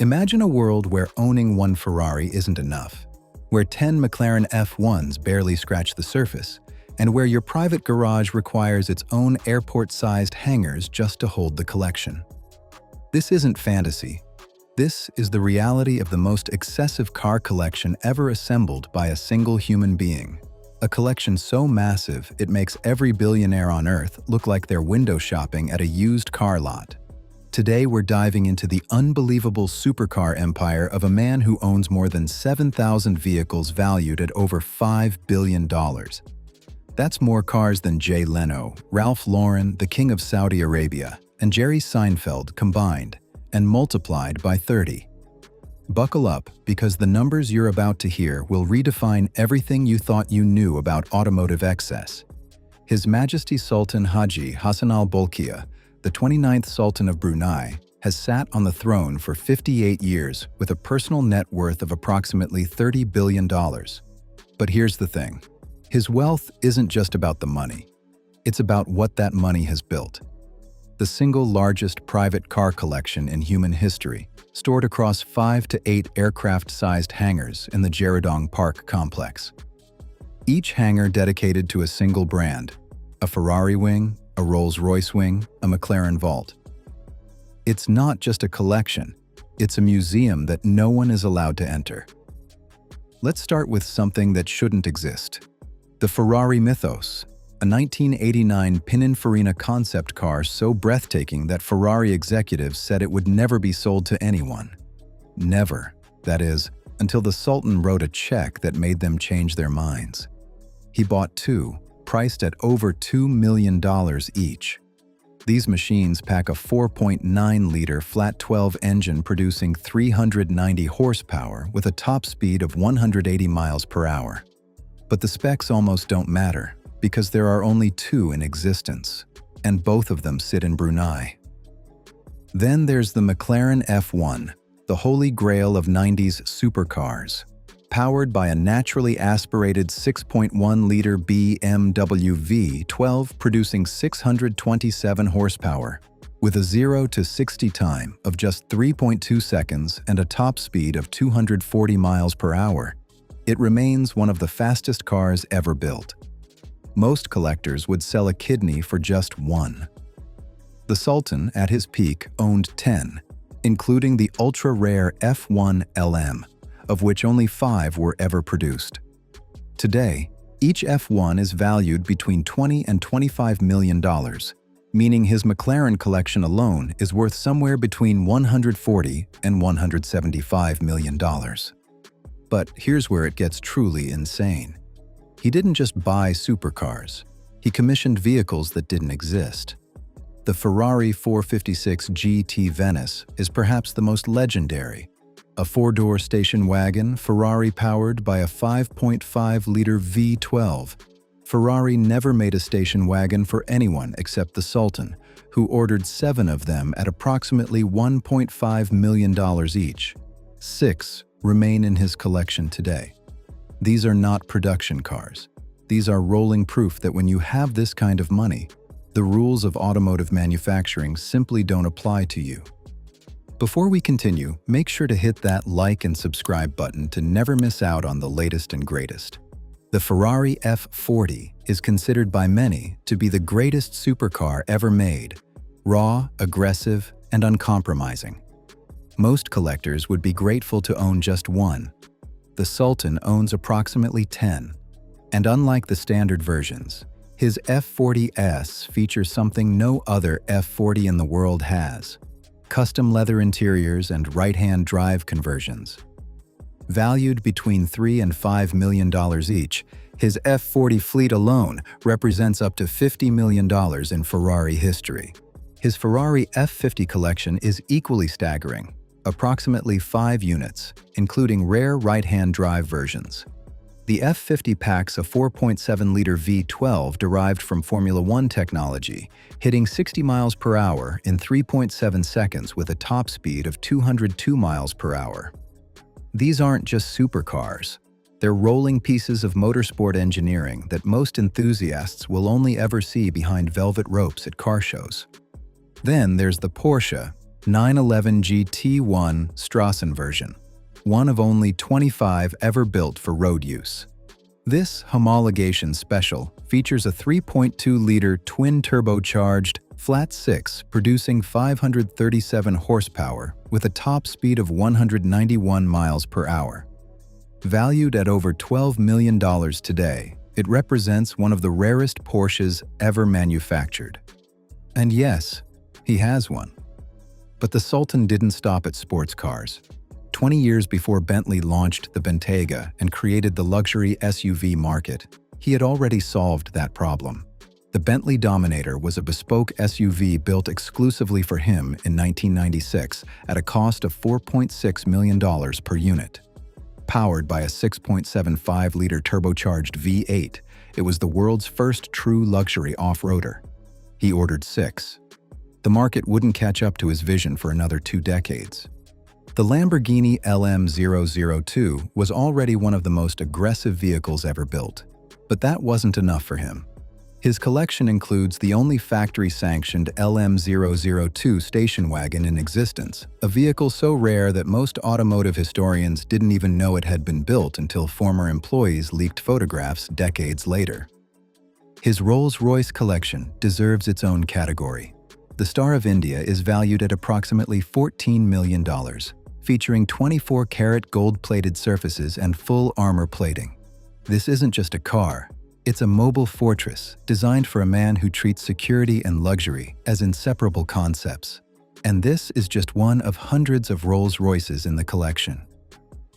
Imagine a world where owning one Ferrari isn't enough, where 10 McLaren F1s barely scratch the surface, and where your private garage requires its own airport-sized hangars just to hold the collection. This isn't fantasy. This is the reality of the most excessive car collection ever assembled by a single human being. A collection so massive it makes every billionaire on Earth look like they're window shopping at a used car lot. Today we're diving into the unbelievable supercar empire of a man who owns more than 7,000 vehicles valued at over $5 billion. That's more cars than Jay Leno, Ralph Lauren, the King of Saudi Arabia, and Jerry Seinfeld combined, and multiplied by 30. Buckle up, because the numbers you're about to hear will redefine everything you thought you knew about automotive excess. His Majesty Sultan Haji Hassan al-Bolkiah, the 29th Sultan of Brunei, has sat on the throne for 58 years with a personal net worth of approximately $30 billion. But here's the thing. His wealth isn't just about the money. It's about what that money has built. The single largest private car collection in human history, stored across 5 to 8 aircraft-sized hangars in the Jeradong Park complex. Each hangar dedicated to a single brand, a Ferrari wing, a Rolls-Royce wing, a McLaren vault. It's not just a collection, it's a museum that no one is allowed to enter. Let's start with something that shouldn't exist. The Ferrari mythos, a 1989 Pininfarina concept car so breathtaking that Ferrari executives said it would never be sold to anyone. Never, that is, until the Sultan wrote a check that made them change their minds. He bought two, priced at over $2 million each. These machines pack a 4.9-liter flat-12 engine producing 390 horsepower with a top speed of 180 miles per hour. But the specs almost don't matter, because there are only two in existence, and both of them sit in Brunei. Then there's the McLaren F1, the holy grail of 90s supercars. Powered by a naturally aspirated 6.1-liter BMW V12 producing 627 horsepower, with a 0 to 60 time of just 3.2 seconds and a top speed of 240 miles per hour. It remains one of the fastest cars ever built. Most collectors would sell a kidney for just one. The Sultan, at his peak, owned 10, including the ultra-rare F1 LM, of which only 5 were ever produced. Today, each F1 is valued between $20 and $25 million, meaning his McLaren collection alone is worth somewhere between $140 and $175 million. But here's where it gets truly insane. He didn't just buy supercars. He commissioned vehicles that didn't exist. The Ferrari 456 GT Venice is perhaps the most legendary. A four-door station wagon, Ferrari powered by a 5.5-liter V12. Ferrari never made a station wagon for anyone except the Sultan, who ordered 7 of them at approximately $1.5 million each. 6 remain in his collection today. These are not production cars. These are rolling proof that when you have this kind of money, the rules of automotive manufacturing simply don't apply to you. Before we continue, make sure to hit that like and subscribe button to never miss out on the latest and greatest. The Ferrari F40 is considered by many to be the greatest supercar ever made, raw, aggressive, and uncompromising. Most collectors would be grateful to own just one. The Sultan owns approximately 10, and unlike the standard versions, his F40S features something no other F40 in the world has: custom leather interiors and right-hand drive conversions. Valued between $3 and $5 million each, his F40 fleet alone represents up to $50 million in Ferrari history. His Ferrari F50 collection is equally staggering, approximately 5 units, including rare right-hand drive versions. The F50 packs a 4.7-liter V12 derived from Formula One technology, hitting 60 miles per hour in 3.7 seconds with a top speed of 202 miles per hour. These aren't just supercars. They're rolling pieces of motorsport engineering that most enthusiasts will only ever see behind velvet ropes at car shows. Then there's the Porsche, 911 GT1 Strassen version, one of only 25 ever built for road use. This homologation special features a 3.2-liter twin-turbocharged flat-six producing 537 horsepower with a top speed of 191 miles per hour. Valued at over $12 million today, it represents one of the rarest Porsches ever manufactured. And yes, he has one. But the Sultan didn't stop at sports cars. 20 years before Bentley launched the Bentayga and created the luxury SUV market, he had already solved that problem. The Bentley Dominator was a bespoke SUV built exclusively for him in 1996 at a cost of $4.6 million per unit. Powered by a 6.75-liter turbocharged V8, it was the world's first true luxury off-roader. He ordered 6. The market wouldn't catch up to his vision for another 2 decades. The Lamborghini LM002 was already one of the most aggressive vehicles ever built, but that wasn't enough for him. His collection includes the only factory-sanctioned LM002 station wagon in existence, a vehicle so rare that most automotive historians didn't even know it had been built until former employees leaked photographs decades later. His Rolls-Royce collection deserves its own category. The Star of India is valued at approximately $14 million, featuring 24-karat gold-plated surfaces and full armor plating. This isn't just a car. It's a mobile fortress designed for a man who treats security and luxury as inseparable concepts. And this is just one of hundreds of Rolls-Royces in the collection.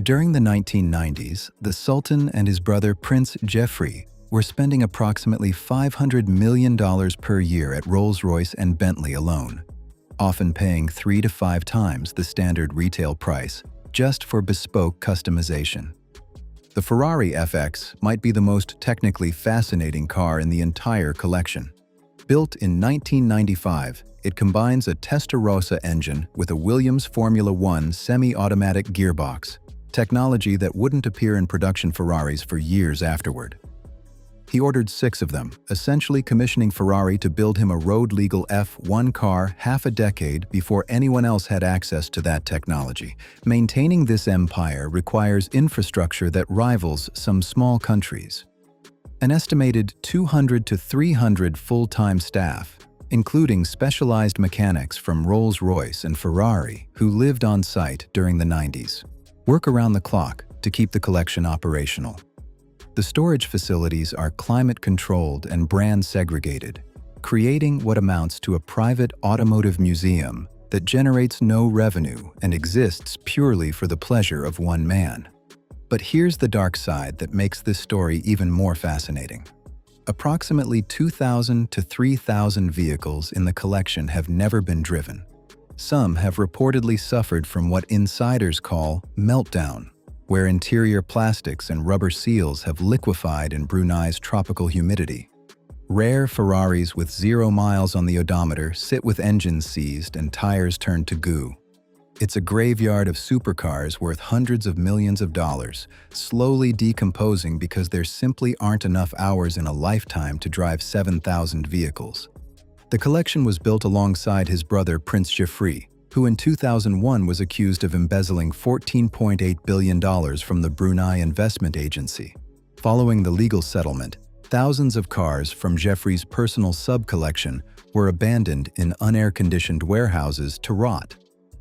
During the 1990s, the Sultan and his brother Prince Jeffrey were spending approximately $500 million per year at Rolls-Royce and Bentley alone, often paying 3 to 5 times the standard retail price just for bespoke customization. The Ferrari FX might be the most technically fascinating car in the entire collection. Built in 1995, it combines a Testarossa engine with a Williams Formula One semi-automatic gearbox, technology that wouldn't appear in production Ferraris for years afterward. He ordered 6 of them, essentially commissioning Ferrari to build him a road-legal F1 car half a decade before anyone else had access to that technology. Maintaining this empire requires infrastructure that rivals some small countries. An estimated 200 to 300 full-time staff, including specialized mechanics from Rolls-Royce and Ferrari who lived on site during the 90s, work around the clock to keep the collection operational. The storage facilities are climate-controlled and brand-segregated, creating what amounts to a private automotive museum that generates no revenue and exists purely for the pleasure of one man. But here's the dark side that makes this story even more fascinating. Approximately 2,000 to 3,000 vehicles in the collection have never been driven. Some have reportedly suffered from what insiders call meltdown, where interior plastics and rubber seals have liquefied in Brunei's tropical humidity. Rare Ferraris with 0 miles on the odometer sit with engines seized and tires turned to goo. It's a graveyard of supercars worth hundreds of millions of dollars, slowly decomposing because there simply aren't enough hours in a lifetime to drive 7,000 vehicles. The collection was built alongside his brother Prince Jeffrey, who in 2001 was accused of embezzling $14.8 billion from the Brunei Investment Agency. Following the legal settlement, thousands of cars from Jeffrey's personal sub-collection were abandoned in unair-conditioned warehouses to rot.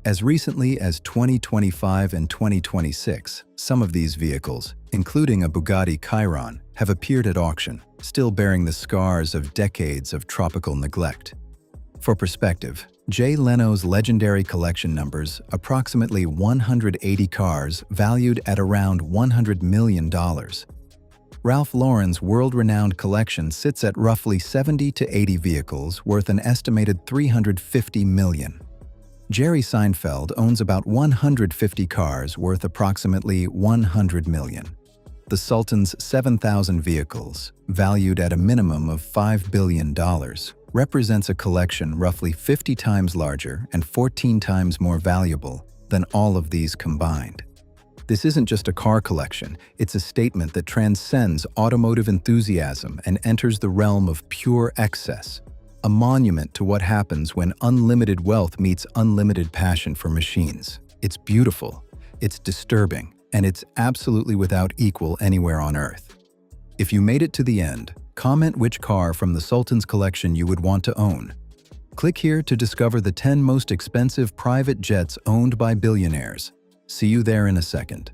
As recently as 2025 and 2026, some of these vehicles, including a Bugatti Chiron, have appeared at auction, still bearing the scars of decades of tropical neglect. For perspective, Jay Leno's legendary collection numbers approximately 180 cars valued at around $100 million. Ralph Lauren's world-renowned collection sits at roughly 70 to 80 vehicles worth an estimated $350 million. Jerry Seinfeld owns about 150 cars worth approximately $100 million. The Sultan's 7,000 vehicles, valued at a minimum of $5 billion, represents a collection roughly 50 times larger and 14 times more valuable than all of these combined. This isn't just a car collection, it's a statement that transcends automotive enthusiasm and enters the realm of pure excess. a monument to what happens when unlimited wealth meets unlimited passion for machines. It's beautiful, it's disturbing, and it's absolutely without equal anywhere on Earth. If you made it to the end, comment which car from the Sultan's collection you would want to own. Click here to discover the 10 most expensive private jets owned by billionaires. See you there in a second.